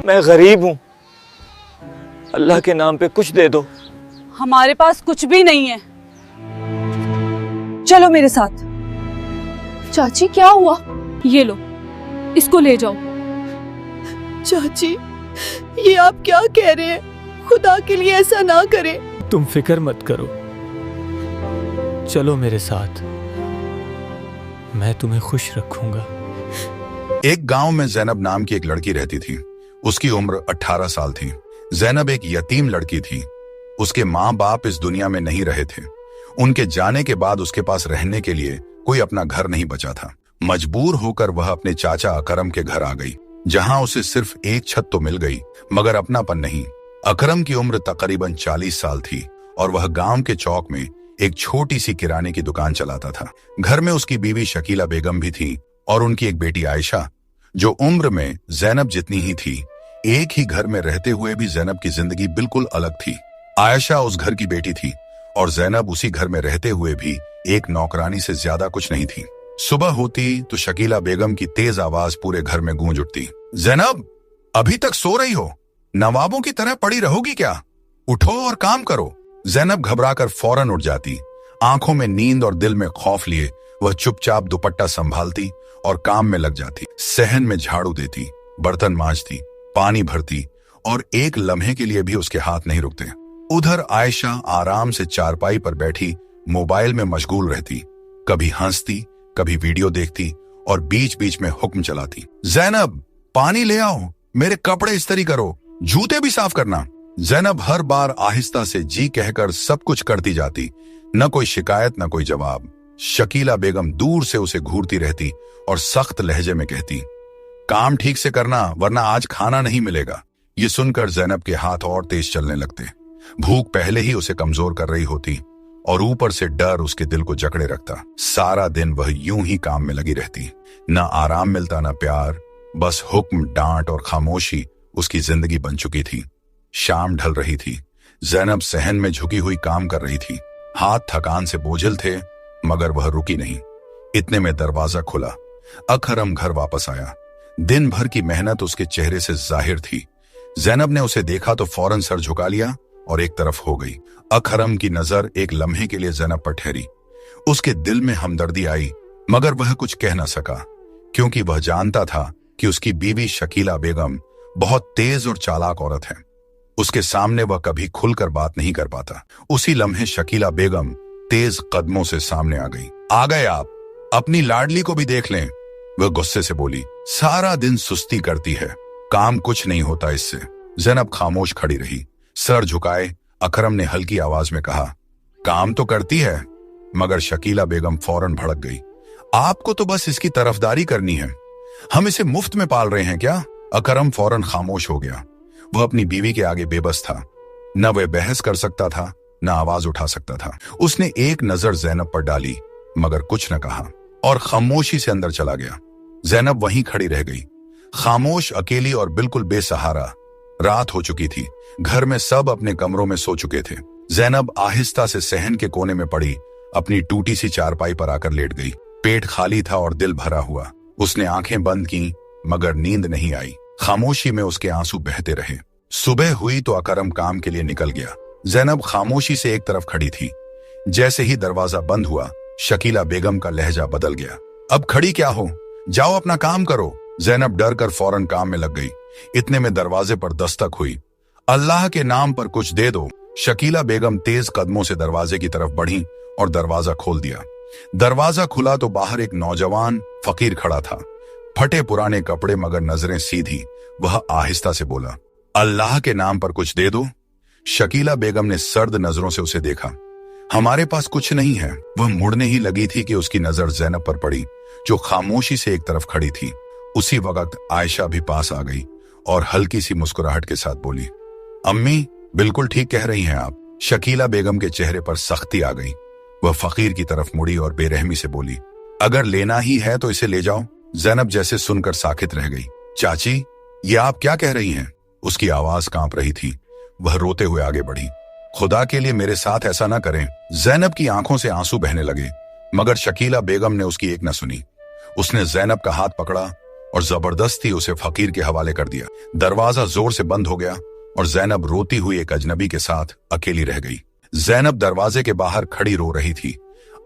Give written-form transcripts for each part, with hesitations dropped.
मैं गरीब हूँ, अल्लाह के नाम पे कुछ दे दो। हमारे पास कुछ भी नहीं है, चलो मेरे साथ। चाची क्या हुआ? ये लो, इसको ले जाओ। चाची ये आप क्या कह रहे हैं? खुदा के लिए ऐसा ना करें। तुम फिक्र मत करो, चलो मेरे साथ, मैं तुम्हें खुश रखूंगा। एक गांव में जैनब नाम की एक लड़की रहती थी। उसकी उम्र 18 साल थी। जैनब एक यतीम लड़की थी। उसके माँ बाप इस दुनिया में नहीं रहे थे। उनके जाने के बाद उसके पास रहने के लिए कोई अपना घर नहीं बचा था। मजबूर होकर वह अपने चाचा अकरम के घर आ गई, जहां उसे सिर्फ एक छत तो मिल गई मगर अपनापन नहीं। अकरम की उम्र तकरीबन 40 साल थी और वह गांव के चौक में एक छोटी सी किराने की दुकान चलाता था। घर में उसकी बीवी शकीला बेगम भी थी और उनकी एक बेटी आयशा, जो उम्र में जैनब जितनी ही थी। एक ही घर में रहते हुए भी जैनब की जिंदगी बिल्कुल अलग थी। आयशा उस घर की बेटी थी और जैनब उसी घर में रहते हुए भी एक नौकरानी से ज्यादा कुछ नहीं थी। सुबह होती तो शकीला बेगम की तेज आवाज पूरे घर में गूंज उठती। जैनब, अभी तक सो रही हो? नवाबों की तरह पड़ी रहोगी क्या? उठो और काम करो। जैनब घबराकर फौरन उठ जाती। आंखों में नींद और दिल में खौफ लिए वह चुपचाप दुपट्टा संभालती और काम में लग जाती। सहन में झाड़ू देती, बर्तन मांजती, पानी भरती और एक लम्हे के लिए भी उसके हाथ नहीं रुकते। उधर आयशा आराम से चारपाई पर बैठी मोबाइल में मशगूल रहती, कभी हंसती, कभी वीडियो देखती और बीच बीच में हुक्म चलाती। जैनब, पानी ले आओ, मेरे कपड़े इस्त्री करो, जूते भी साफ करना। जैनब हर बार आहिस्ता से जी कहकर सब कुछ करती जाती। न कोई शिकायत, न कोई जवाब। शकीला बेगम दूर से उसे घूरती रहती और सख्त लहजे में कहती, काम ठीक से करना वरना आज खाना नहीं मिलेगा। ये सुनकर जैनब के हाथ और तेज चलने लगते। भूख पहले ही उसे कमजोर कर रही होती और ऊपर से डर उसके दिल को जकड़े रखता। सारा दिन वह यूं ही काम में लगी रहती। न आराम मिलता, न प्यार, बस हुक्म, डांट और खामोशी उसकी जिंदगी बन चुकी थी। शाम ढल रही थी। जैनब सहन में झुकी हुई काम कर रही थी। हाथ थकान से बोझिल थे मगर वह रुकी नहीं। इतने में दरवाजा खुला। अकरम घर वापस आया। दिन भर की मेहनत उसके चेहरे से जाहिर थी। जैनब ने उसे देखा तो फौरन सर झुका लिया और एक तरफ हो गई। अकरम की नजर एक लम्हे के लिए जैनब पर ठहरी। उसके दिल में हमदर्दी आई मगर वह कुछ कह न सका, क्योंकि वह जानता था कि उसकी बीवी शकीला बेगम बहुत तेज और चालाक औरत है। उसके सामने वह कभी खुलकर बात नहीं कर पाता। उसी लम्हे शकीला बेगम तेज कदमों से सामने आ गई। आ गए आप, अपनी लाडली को भी देख लें, वह गुस्से से बोली। सारा दिन सुस्ती करती है, काम कुछ नहीं होता इससे। जैनब खामोश खड़ी रही, सर झुकाए। अकरम ने हल्की आवाज में कहा, काम तो करती है। मगर शकीला बेगम फौरन भड़क गई। आपको तो बस इसकी तरफदारी करनी है, हम इसे मुफ्त में पाल रहे हैं क्या? अकरम फौरन खामोश हो गया। वह अपनी बीवी के आगे बेबस था। न वह बहस कर सकता था, न आवाज उठा सकता था। उसने एक नजर जैनब पर डाली मगर कुछ न कहा और खामोशी से अंदर चला गया। जैनब वहीं खड़ी रह गई, खामोश, अकेली और बिल्कुल बेसहारा। रात हो चुकी थी। घर में सब अपने कमरों में सो चुके थे। जैनब आहिस्ता से सहन के कोने में पड़ी अपनी टूटी सी चारपाई पर आकर लेट गई। पेट खाली था और दिल भरा हुआ। उसने आंखें बंद की मगर नींद नहीं आई। खामोशी में उसके आंसू बहते रहे। सुबह हुई तो अकरम काम के लिए निकल गया। जैनब खामोशी से एक तरफ खड़ी थी। जैसे ही दरवाजा बंद हुआ, शकीला बेगम का लहजा बदल गया। अब खड़ी क्या हो, जाओ अपना काम करो। जैनब डर कर फौरन काम में लग गई। इतने में दरवाजे पर दस्तक हुई। अल्लाह के नाम पर कुछ दे दो। शकीला बेगम तेज कदमों से दरवाजे की तरफ बढ़ी और दरवाजा खोल दिया। दरवाजा खुला तो बाहर एक नौजवान फकीर खड़ा था, फटे पुराने कपड़े मगर नजरें सीधी। वह आहिस्ता से बोला, अल्लाह के नाम पर कुछ दे दो। शकीला बेगम ने सर्द नजरों से उसे देखा। हमारे पास कुछ नहीं है। वह मुड़ने ही लगी थी कि उसकी नजर जैनब पर पड़ी, जो खामोशी से एक तरफ खड़ी थी। उसी वक्त आयशा भी पास आ गई और हल्की सी मुस्कुराहट के साथ बोली, अम्मी, बिल्कुल ठीक कह रही हैं आप। शकीला बेगम के चेहरे पर सख्ती आ गई। वह फकीर की तरफ मुड़ी और बेरहमी से बोली, अगर लेना ही है तो इसे ले जाओ। जैनब जैसे सुनकर साकित रह गई। चाची, ये आप क्या कह रही हैं? उसकी आवाज कांप रही थी। वह रोते हुए आगे बढ़ी। खुदा के लिए मेरे साथ ऐसा ना करें। जैनब की आंखों से आंसू बहने लगे मगर शकीला बेगम ने उसकी एक न सुनी। उसने जैनब का हाथ पकड़ा और जबरदस्ती उसे फकीर के हवाले कर दिया। दरवाजा जोर से बंद हो गया और जैनब रोती हुई एक अजनबी के साथ अकेली रह गई। जैनब दरवाजे के बाहर खड़ी रो रही थी,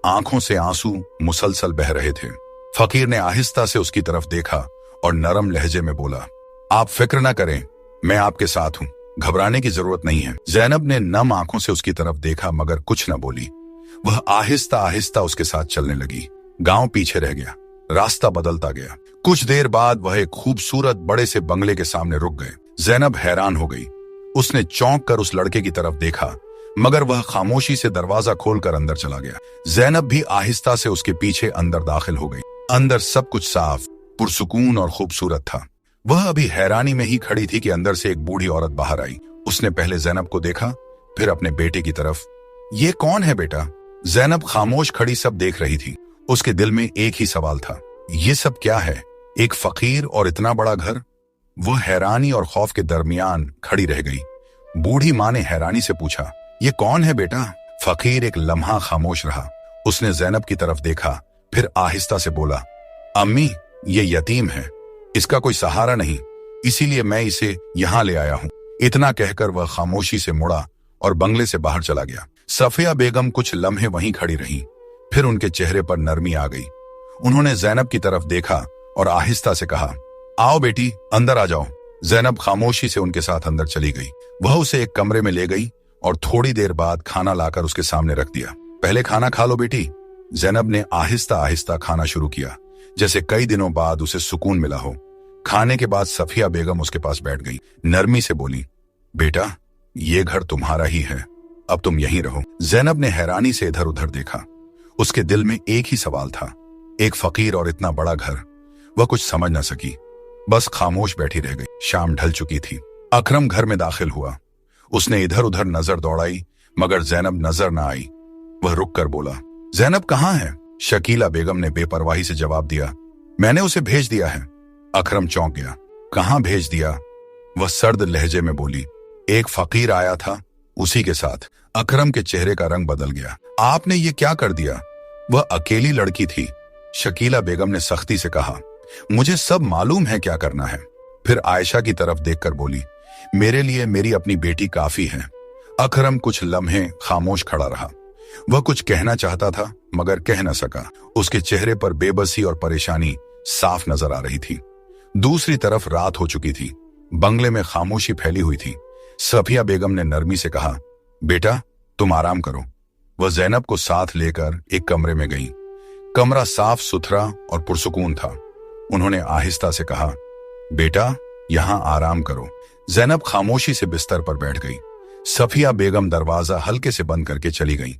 आंखों से आंसू मुसलसल बह रहे थे। फकीर ने आहिस्ता से उसकी तरफ देखा और नरम लहजे में बोला, आप फिक्र ना करें, मैं आपके साथ हूं, घबराने की जरूरत नहीं है। जैनब ने नम आंखों से उसकी तरफ देखा मगर कुछ न बोली। वह आहिस्ता आहिस्ता उसके साथ चलने लगी। गांव पीछे रह गया, रास्ता बदलता गया। कुछ देर बाद वह एक खूबसूरत बड़े से बंगले के सामने रुक गए। जैनब हैरान हो गई। उसने चौंक कर उस लड़के की तरफ देखा मगर वह खामोशी से दरवाजा खोलकर अंदर चला गया। जैनब भी आहिस्ता से उसके पीछे अंदर दाखिल हो गई। अंदर सब कुछ साफ, पुरसुकून और खूबसूरत था। वह अभी हैरानी में ही खड़ी थी कि अंदर से एक बूढ़ी औरत बाहर आई। उसने पहले जैनब को देखा, फिर अपने बेटे की तरफ। ये कौन है बेटा? जैनब खामोश खड़ी सब देख रही थी। उसके दिल में एक ही सवाल था, ये सब क्या है? एक फकीर और इतना बड़ा घर? वह हैरानी और खौफ के दरमियान खड़ी रह गई। बूढ़ी माँ ने हैरानी से पूछा, ये कौन है बेटा? फकीर एक लम्हा खामोश रहा। उसने जैनब की तरफ देखा, फिर आहिस्ता से बोला, अम्मी, ये यतीम है, इसका कोई सहारा नहीं, इसीलिए मैं इसे यहाँ ले आया हूँ। इतना कहकर वह खामोशी से मुड़ा और बंगले से बाहर चला गया। सफिया बेगम कुछ लम्हे वहीं खड़ी रहीं, फिर उनके चेहरे पर नरमी आ गई। उन्होंने जैनब की तरफ देखा और आहिस्ता से कहा, आओ बेटी, अंदर आ जाओ। जैनब खामोशी से उनके साथ अंदर चली गई। वह उसे एक कमरे में ले गई और थोड़ी देर बाद खाना लाकर उसके सामने रख दिया। पहले खाना खा लो बेटी। जैनब ने आहिस्ता आहिस्ता खाना शुरू किया, जैसे कई दिनों बाद उसे सुकून मिला हो। खाने के बाद सफिया बेगम उसके पास बैठ गई। नरमी से बोली, बेटा, ये घर तुम्हारा ही है, अब तुम यहीं रहो। जैनब ने हैरानी से इधर उधर देखा। उसके दिल में एक ही सवाल था, एक फकीर और इतना बड़ा घर। वह कुछ समझ न सकी, बस खामोश बैठी रह गई। शाम ढल चुकी थी। अकरम घर में दाखिल हुआ। उसने इधर उधर नजर दौड़ाई मगर जैनब नजर न आई। वह रुक कर बोला, जैनब कहाँ है? शकीला बेगम ने बेपरवाही से जवाब दिया, मैंने उसे भेज दिया है। अकरम चौंक गया। कहाँ भेज दिया? वह सर्द लहजे में बोली, एक फकीर आया था, उसी के साथ। अकरम के चेहरे का रंग बदल गया। आपने ये क्या कर दिया? वह अकेली लड़की थी। शकीला बेगम ने सख्ती से कहा, मुझे सब मालूम है क्या करना है। फिर आयशा की तरफ देखकर बोली, मेरे लिए मेरी अपनी बेटी काफी है। अकरम कुछ लम्हे खामोश खड़ा रहा। वह कुछ कहना चाहता था मगर कह न सका। उसके चेहरे पर बेबसी और परेशानी साफ नजर आ रही थी। दूसरी तरफ रात हो चुकी थी। बंगले में खामोशी फैली हुई थी। सफिया बेगम ने नरमी से कहा, बेटा, तुम आराम करो। वह जैनब को साथ लेकर एक कमरे में गई। कमरा साफ सुथरा और पुरसुकून था। उन्होंने आहिस्ता से कहा, बेटा, यहां आराम करो। जैनब खामोशी से बिस्तर पर बैठ गई। सफिया बेगम दरवाजा हल्के से बंद करके चली गई।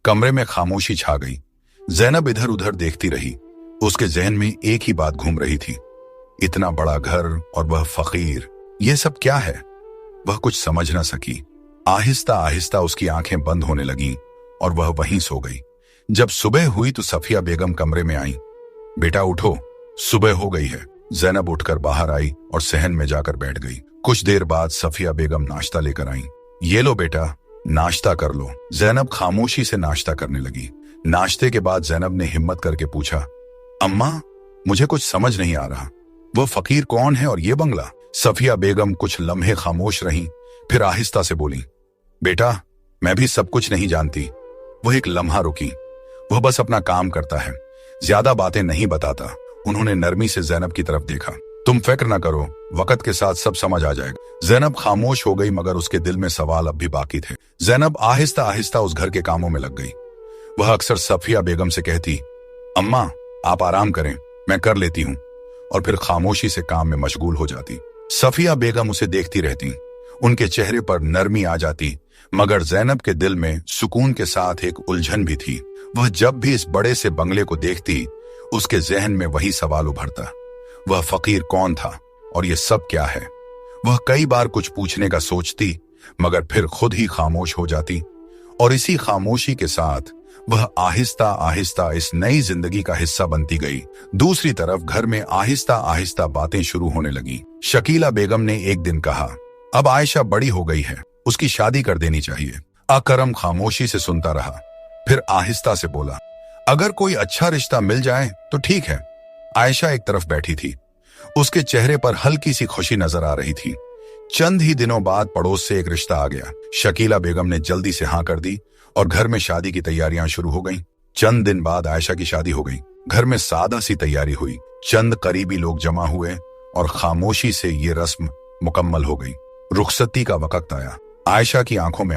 कमरे में खामोशी छा गई। जैनब इधर उधर देखती रही। उसके जहन में एक ही बात घूम रही थी, इतना बड़ा घर और वह फकीर, यह सब क्या है? वह कुछ समझ न सकी। आहिस्ता आहिस्ता उसकी आंखें बंद होने लगीं और वह वहीं सो गई। जब सुबह हुई तो सफिया बेगम कमरे में आई। बेटा उठो, सुबह हो गई है। जैनब उठकर बाहर आई और सहन में जाकर बैठ गई। कुछ देर बाद सफिया बेगम नाश्ता लेकर आई। ये लो बेटा, नाश्ता कर लो। जैनब खामोशी से नाश्ता करने लगी। नाश्ते के बाद जैनब ने हिम्मत करके पूछा, अम्मा, मुझे कुछ समझ नहीं आ रहा, वह फकीर कौन है और ये बंगला? सफिया बेगम कुछ लम्हे खामोश रहीं, फिर आहिस्ता से बोली, बेटा, मैं भी सब कुछ नहीं जानती। वह एक लम्हा रुकी। वह बस अपना काम करता है, ज्यादा बातें नहीं बताता। उन्होंने नरमी से जैनब की तरफ देखा। तुम फिक्र न करो, वक्त के साथ सब समझ आ जाएगा। जैनब खामोश हो गई मगर उसके दिल में सवाल अब भी बाकी थे। जैनब आहिस्ता आहिस्ता उस घर के कामों में लग गई। वह अक्सर सफिया बेगम से कहती, अम्मा, आप आराम करें, मैं कर लेती हूँ, और फिर खामोशी से काम में मशगूल हो जाती। सफिया बेगम उसे देखती रहती। उनके चेहरे पर नरमी आ जाती मगर जैनब के दिल में सुकून के साथ एक उलझन भी थी। वह जब भी इस बड़े से बंगले को देखती, उसके जहन में वही सवाल उभरता, वह फकीर कौन था और ये सब क्या है? वह कई बार कुछ पूछने का सोचती मगर फिर खुद ही खामोश हो जाती, और इसी खामोशी के साथ वह आहिस्ता आहिस्ता इस नई जिंदगी का हिस्सा बनती गई। दूसरी तरफ घर में आहिस्ता आहिस्ता बातें शुरू होने लगी। शकीला बेगम ने एक दिन कहा, अब आयशा बड़ी हो गई है, उसकी शादी कर देनी चाहिए। अकरम खामोशी से सुनता रहा, फिर आहिस्ता से बोला, अगर कोई अच्छा रिश्ता मिल जाए तो ठीक है। आयशा एक तरफ बैठी थी। उसके चेहरे पर हल्की सी खुशी नजर आ रही थी। चंद ही दिनों बाद पड़ोस से एक रिश्ता आ गया। शकीला बेगम ने जल्दी से हाँ कर दी और घर में शादी की तैयारियां शुरू हो गईं। चंद दिन बाद आयशा की शादी हो गई। घर में सादा सी तैयारी हुई। चंद करीबी लोग जमा हुए और खामोशी से ये रस्म मुकम्मल हो गई। रुखसती का वक्त आया। आयशा की आंखों में